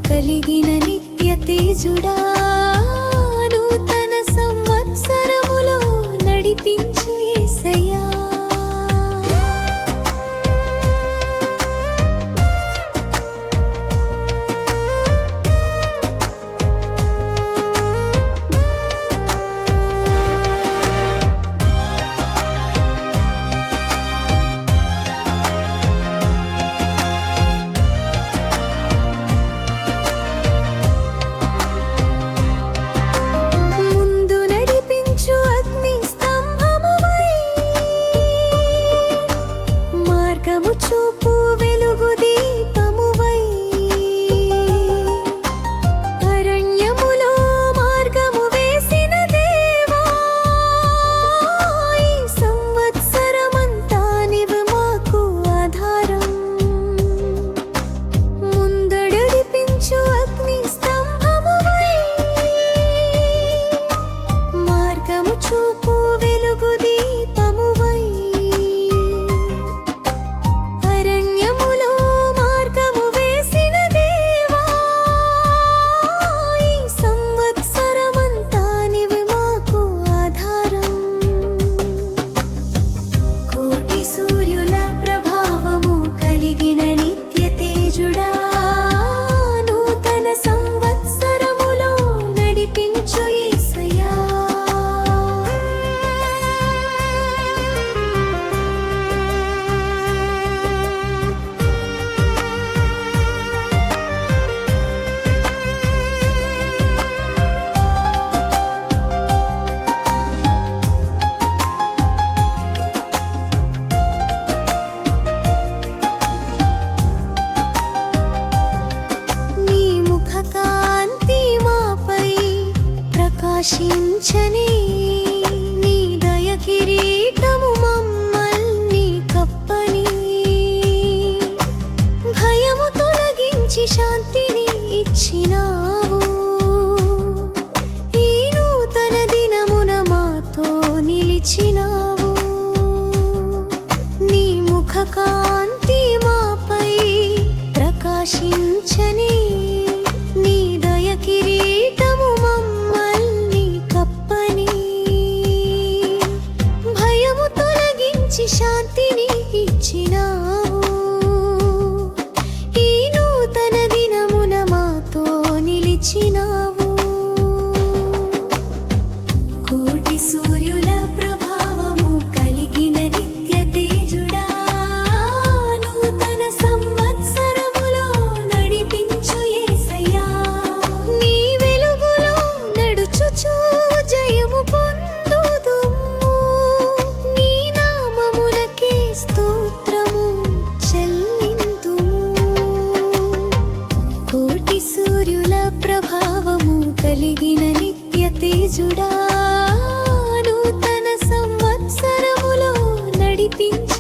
కలిగిన నిత్య తేజుడా నూతన సంవత్సరములో నడిపించు యేసయ్యా. చూపు వెలుగు దీపమువై అరణ్యములో మార్గము వేసిన దేవా, ఈ సంవత్సరమంతా నీవు మాకు ఆధారం. ముందడిపించు అగ్ని స్తంభమువై మార్గము చూపు వెలుగు దీపమువై ఆశించని నీ దయ కిరీటము మమ్మల్ని కప్పని, భయము తొలగించి శాంతిని ఇచ్చినావు. ఈ నూతన దినమున మాతో నిలిచినావు. నీ ముఖ కాంతి మాపై ప్రకాశించని నీ దయ కిరీటము శాంతిని ఇచ్చినావు. ఈ నూతన దినమున మాతో నిలిచినావు. కోటి సూర్యుల ప్రభావము కలిగిన నిత్య తేజుడా నూతన సంవత్సరములో నడిపించు యేసయ్యా. నీ వెలుగులో నడుచుచు జయము పొందుదుము. స్తోత్రము చెల్లింతుము. కోటి సూర్యుల ప్రభావము కలిగిన నిత్య తేజుడా నూతన సంవత్సరములో నడిపించు